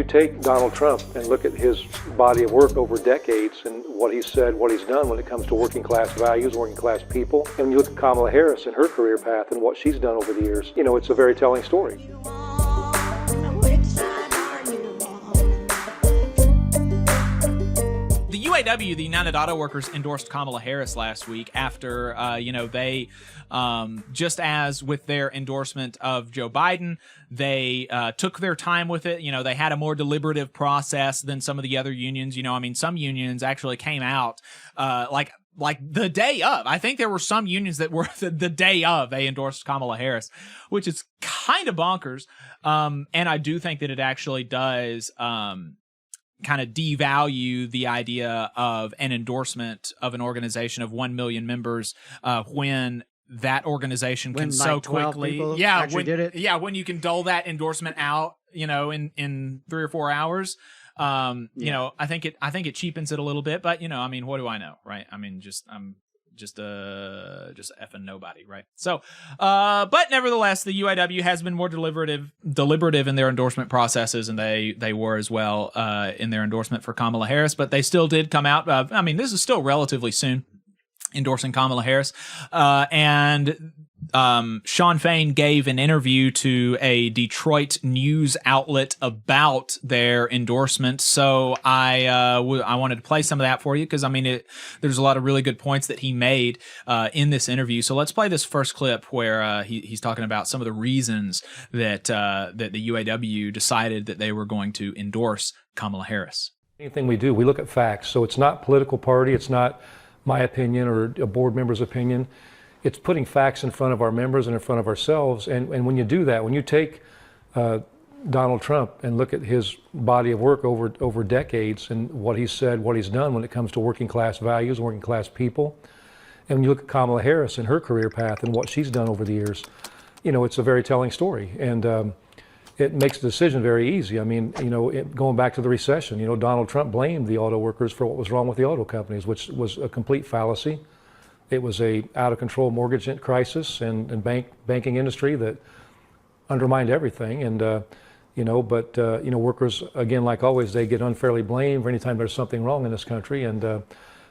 take Donald Trump and look at his body of work over decades and what he's said, what he's done when it comes to working class values, working class people, and when you look at Kamala Harris and her career path and what she's done over the years, you know, it's a very telling story. The UAW, the United Auto Workers, endorsed Kamala Harris last week after, they, just as with their endorsement of Joe Biden, they took their time with it. You know, they had a more deliberative process than some of the other unions. You know, I mean, some unions actually came out like the day of. I think there were some unions that were the day of they endorsed Kamala Harris, which is kind of bonkers. And I do think that it actually does kind of devalue the idea of an endorsement of an organization of 1 million members when that organization can so quickly, when you can dole that endorsement out, you know, in 3 or 4 hours. You know, I think it cheapens it a little bit, but you know, I mean, what do I know, right? I mean, I'm just effing nobody, right? So, but nevertheless, the UAW has been more deliberative in their endorsement processes, and they were as well in their endorsement for Kamala Harris. But they still did come out. I mean, this is still relatively soon, endorsing Kamala Harris, and Shawn Fain gave an interview to a Detroit news outlet about their endorsement. So I wanted to play some of that for you because I mean there's a lot of really good points that he made in this interview. So let's play this first clip where he's talking about some of the reasons that the UAW decided that they were going to endorse Kamala Harris. Anything we do, we look at facts. So it's not political party. It's not my opinion or a board member's opinion. It's putting facts in front of our members and in front of ourselves. And when you do that, when you take Donald Trump and look at his body of work over decades and what he's said, what he's done when it comes to working class values, working class people, and when you look at Kamala Harris and her career path and what she's done over the years, you know, it's a very telling story. And it makes the decision very easy. I mean, you know, going back to the recession, you know, Donald Trump blamed the auto workers for what was wrong with the auto companies, which was a complete fallacy. It was a out-of-control mortgage crisis and banking industry that undermined everything. And, workers, again, like always, they get unfairly blamed for any time there's something wrong in this country. And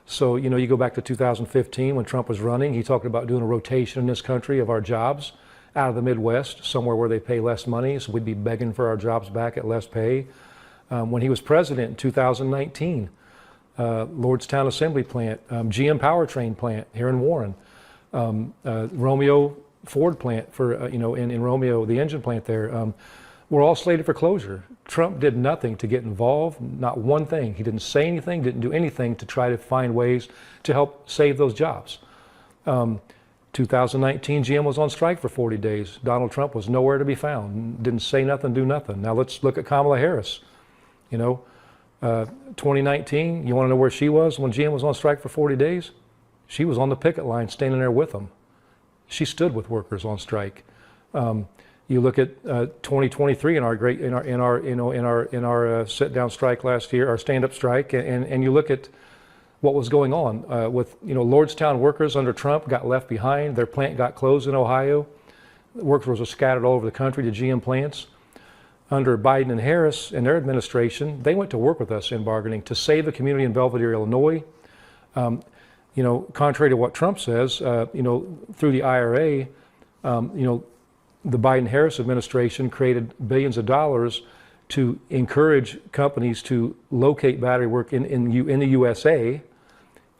so, you know, you go back to 2015 when Trump was running, he talked about doing a rotation in this country of our jobs out of the Midwest, somewhere where they pay less money, so we'd be begging for our jobs back at less pay. When he was president in 2019, Lordstown Assembly Plant, GM Powertrain Plant here in Warren, Romeo Ford Plant for, in Romeo, the engine plant there, were all slated for closure. Trump did nothing to get involved, not one thing. He didn't say anything, didn't do anything to try to find ways to help save those jobs. 2019, GM was on strike for 40 days. Donald Trump was nowhere to be found, didn't say nothing, do nothing. Now let's look at Kamala Harris. You know, 2019, you want to know where she was when GM was on strike for 40 days? She was on the picket line standing there with them. She stood with workers on strike. You look at 2023 in our sit-down strike last year, our stand-up strike, and you look at what was going on with, you know, Lordstown workers under Trump got left behind. Their plant got closed in Ohio. Workers were scattered all over the country to GM plants. Under Biden and Harris and their administration, they went to work with us in bargaining to save the community in Belvidere, Illinois. Contrary to what Trump says, through the IRA, the Biden-Harris administration created billions of dollars to encourage companies to locate battery work in the USA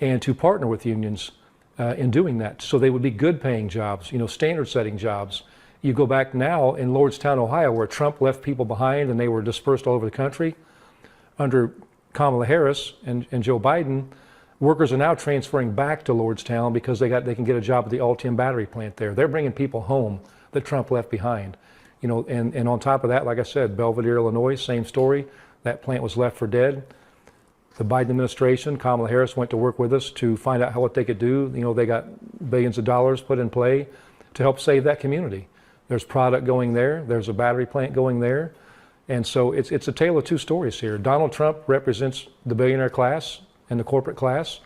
and to partner with unions in doing that. So they would be good paying jobs, standard setting jobs. You go back now in Lordstown, Ohio, where Trump left people behind and they were dispersed all over the country. Under Kamala Harris and Joe Biden, workers are now transferring back to Lordstown because they can get a job at the Altium battery plant there. They're bringing people home that Trump left behind. And on top of that, like I said, Belvidere, Illinois, same story. That plant was left for dead. The Biden administration, Kamala Harris went to work with us to find out what they could do. They got billions of dollars put in play to help save that community. There's product going there. There's a battery plant going there. And so it's a tale of two stories here. Donald Trump represents the billionaire class and the corporate class.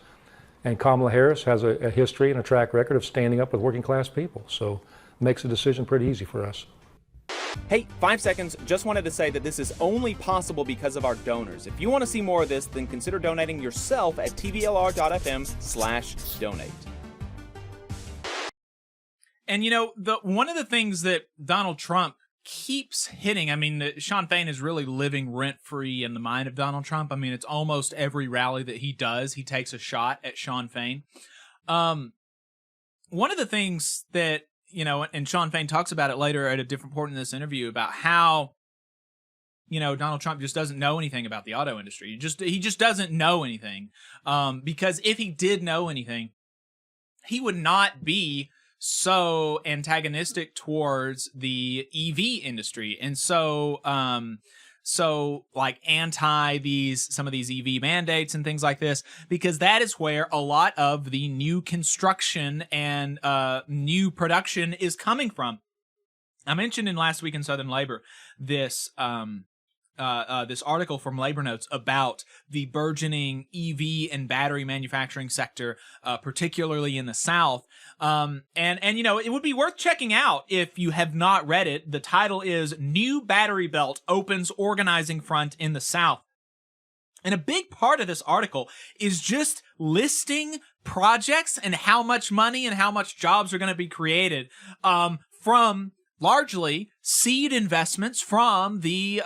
And Kamala Harris has a history and a track record of standing up with working class people. So it makes the decision pretty easy for us. Hey, 5 seconds, just wanted to say that this is only possible because of our donors. If you want to see more of this, then consider donating yourself at tvlr.fm/donate. And one of the things that Donald Trump keeps hitting, I mean, Shawn Fain is really living rent-free in the mind of Donald Trump. I mean, it's almost every rally that he does, he takes a shot at Shawn Fain. One of the things that, and Shawn Fain talks about it later at a different point in this interview about how, Donald Trump just doesn't know anything about the auto industry. He just doesn't know anything. Because if he did know anything, he would not be so antagonistic towards the EV industry and so like anti some of these EV mandates and things like this, because that is where a lot of the new construction and new production is coming from. I mentioned in Last Week in Southern Labor this this article from Labor Notes about the burgeoning EV and battery manufacturing sector, particularly in the South. And it would be worth checking out if you have not read it. The title is New Battery Belt Opens Organizing Front in the South. And a big part of this article is just listing projects and how much money and how much jobs are going to be created from largely seed investments from the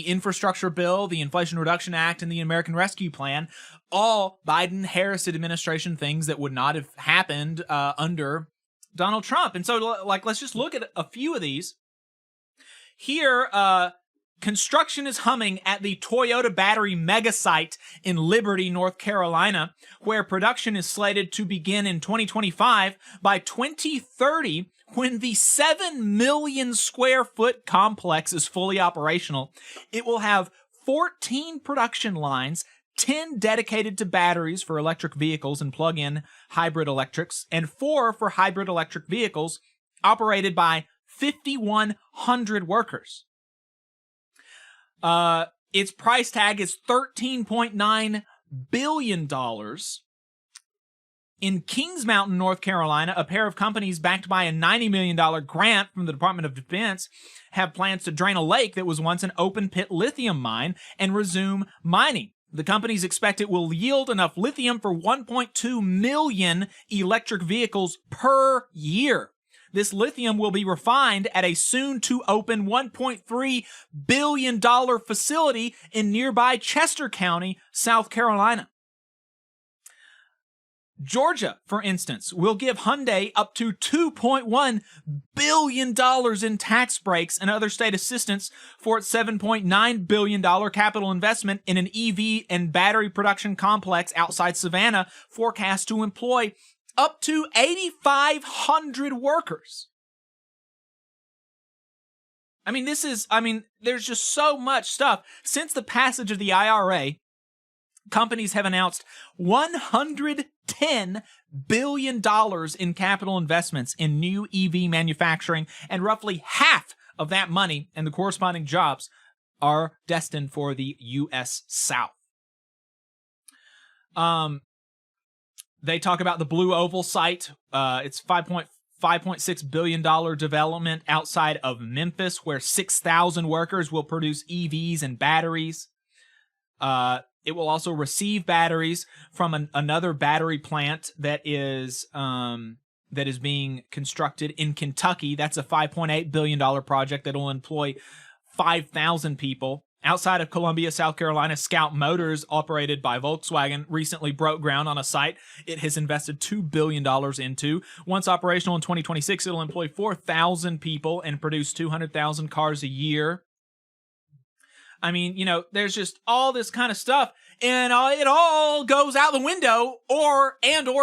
infrastructure bill, the Inflation Reduction Act, and the American Rescue Plan, all Biden-Harris administration things that would not have happened under Donald Trump. And so, let's just look at a few of these. Here, construction is humming at the Toyota battery mega site in Liberty, North Carolina, where production is slated to begin in 2025. By 2030, when the 7 million square foot complex is fully operational, it will have 14 production lines, 10 dedicated to batteries for electric vehicles and plug-in hybrid electrics, and 4 for hybrid electric vehicles operated by 5,100 workers. Its price tag is $13.9 billion. In Kings Mountain, North Carolina, a pair of companies backed by a $90 million grant from the Department of Defense have plans to drain a lake that was once an open-pit lithium mine and resume mining. The companies expect it will yield enough lithium for 1.2 million electric vehicles per year. This lithium will be refined at a soon-to-open $1.3 billion facility in nearby Chester County, South Carolina. Georgia, for instance, will give Hyundai up to $2.1 billion in tax breaks and other state assistance for its $7.9 billion capital investment in an EV and battery production complex outside Savannah, forecast to employ up to 8,500 workers. There's just so much stuff. Since the passage of the IRA, companies have announced $110 billion in capital investments in new EV manufacturing, and roughly half of that money and the corresponding jobs are destined for the U.S. South. They talk about the Blue Oval site. It's $5.6 billion development outside of Memphis, where 6,000 workers will produce EVs and batteries. It will also receive batteries from another battery plant that is being constructed in Kentucky. That's a $5.8 billion project that will employ 5,000 people. Outside of Columbia, South Carolina, Scout Motors, operated by Volkswagen, recently broke ground on a site it has invested $2 billion into. Once operational in 2026, it'll employ 4,000 people and produce 200,000 cars a year. There's just all this kind of stuff, and it all goes out the window, or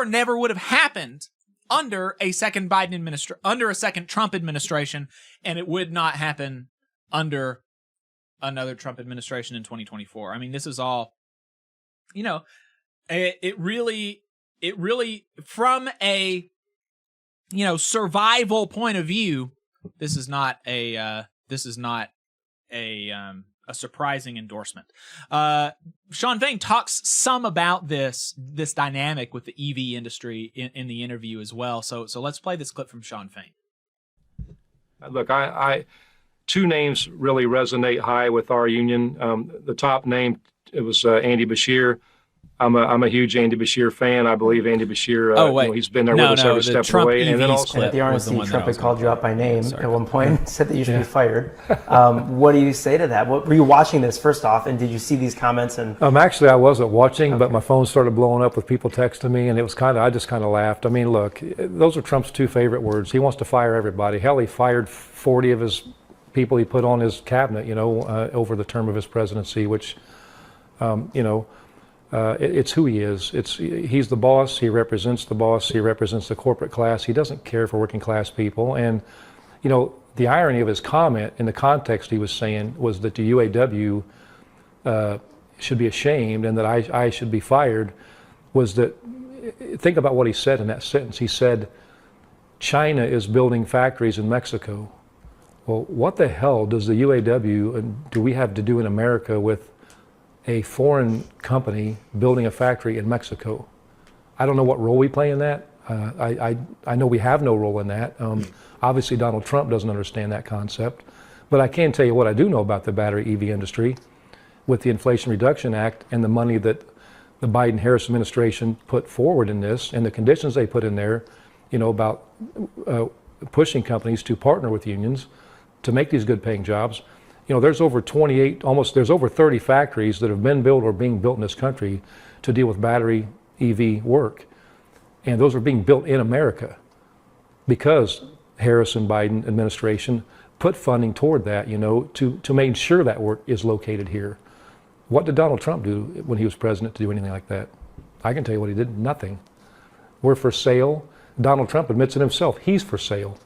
never would have happened under a second under a second Trump administration, and it would not happen under another Trump administration in 2024. This is all, it really, from a, survival point of view, this is not a surprising endorsement. Shawn Fain talks some about this dynamic with the EV industry in the interview as well. So let's play this clip from Shawn Fain. Look, I two names really resonate high with our union. The top name, it was Andy Beshear. I'm a huge Andy Beshear fan. I believe Andy Beshear, he's been there with us every step of the way. And then also at the RNC, Trump had called you out by name at one point, said that you should be fired. What do you say to that? Were you watching this first off, and did you see these comments? And actually, I wasn't watching, but my phone started blowing up with people texting me, and it was I just kind of laughed. I mean, look, those are Trump's two favorite words. He wants to fire everybody. Hell, he fired 40 of his people he put on his cabinet, over the term of his presidency, which, it's who he is. He's the boss. He represents the boss. He represents the corporate class. He doesn't care for working class people. And, the irony of his comment in the context he was saying was that the UAW should be ashamed and that I should be fired, was that, think about what he said in that sentence. He said, China is building factories in Mexico. Well, what the hell does the UAW and do we have to do in America with a foreign company building a factory in Mexico? I don't know what role we play in that. I know we have no role in that. Obviously, Donald Trump doesn't understand that concept. But I can tell you what I do know about the battery EV industry. With the Inflation Reduction Act and the money that the Biden-Harris administration put forward in this and the conditions they put in there, about pushing companies to partner with unions to make these good-paying jobs. There's over 30 factories that have been built or being built in this country to deal with battery EV work. And those are being built in America because Harris and Biden administration put funding toward that, to make sure that work is located here. What did Donald Trump do when he was president to do anything like that? I can tell you what he did, nothing. We're for sale. Donald Trump admits it himself, he's for sale.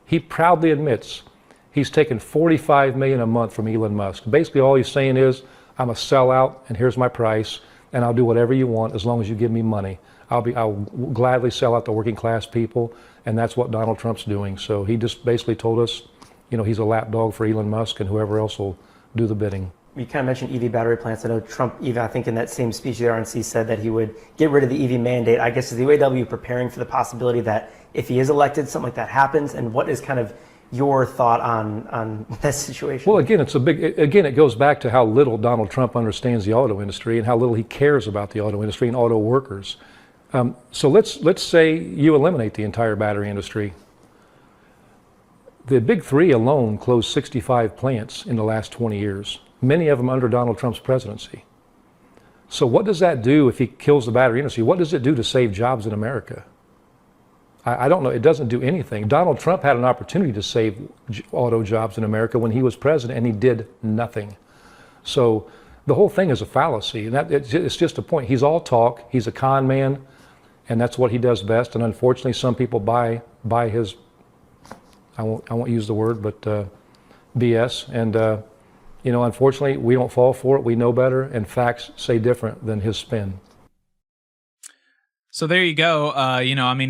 He proudly admits he's taken $45 million a month from Elon Musk. Basically, all he's saying is, I'm a sellout, and here's my price, and I'll do whatever you want as long as you give me money. I'll gladly sell out the working class people, and that's what Donald Trump's doing. So he just basically told us, he's a lapdog for Elon Musk, and whoever else will do the bidding. You kind of mentioned EV battery plants. I know Trump, even I think in that same speech, the RNC said that he would get rid of the EV mandate. I guess is the UAW preparing for the possibility that if he is elected, something like that happens? And what is kind of your thought on this situation? Well, again, it goes back to how little Donald Trump understands the auto industry and how little he cares about the auto industry and auto workers. So let's say you eliminate the entire battery industry. The big three alone closed 65 plants in the last 20 years, many of them under Donald Trump's presidency. So what does that do if he kills the battery industry? What does it do to save jobs in America? I don't know. It doesn't do anything. Donald Trump had an opportunity to save auto jobs in America when he was president, and he did nothing. So the whole thing is a fallacy. And it's just a point. He's all talk. He's a con man, and that's what he does best. And unfortunately, some people buy his, I won't use the word, but BS. And unfortunately, we don't fall for it. We know better, and facts say different than his spin. So there you go.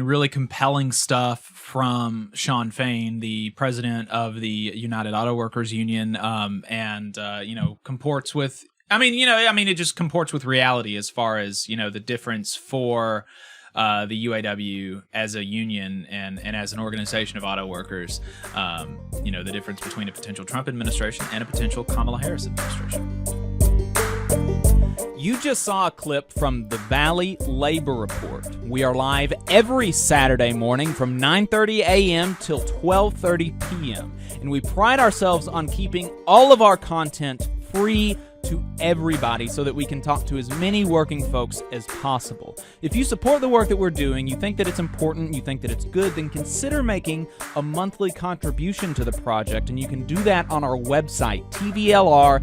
Really compelling stuff from Shawn Fain, the president of the United Auto Workers Union, comports with. It just comports with reality as far as the difference for the UAW as a union and as an organization of auto workers. The difference between a potential Trump administration and a potential Kamala Harris administration. You just saw a clip from the Valley Labor Report. We are live every Saturday morning from 9:30 a.m. till 12:30 p.m. And we pride ourselves on keeping all of our content free to everybody so that we can talk to as many working folks as possible. If you support the work that we're doing, you think that it's important, you think that it's good, then consider making a monthly contribution to the project, and you can do that on our website, tvlr.fm.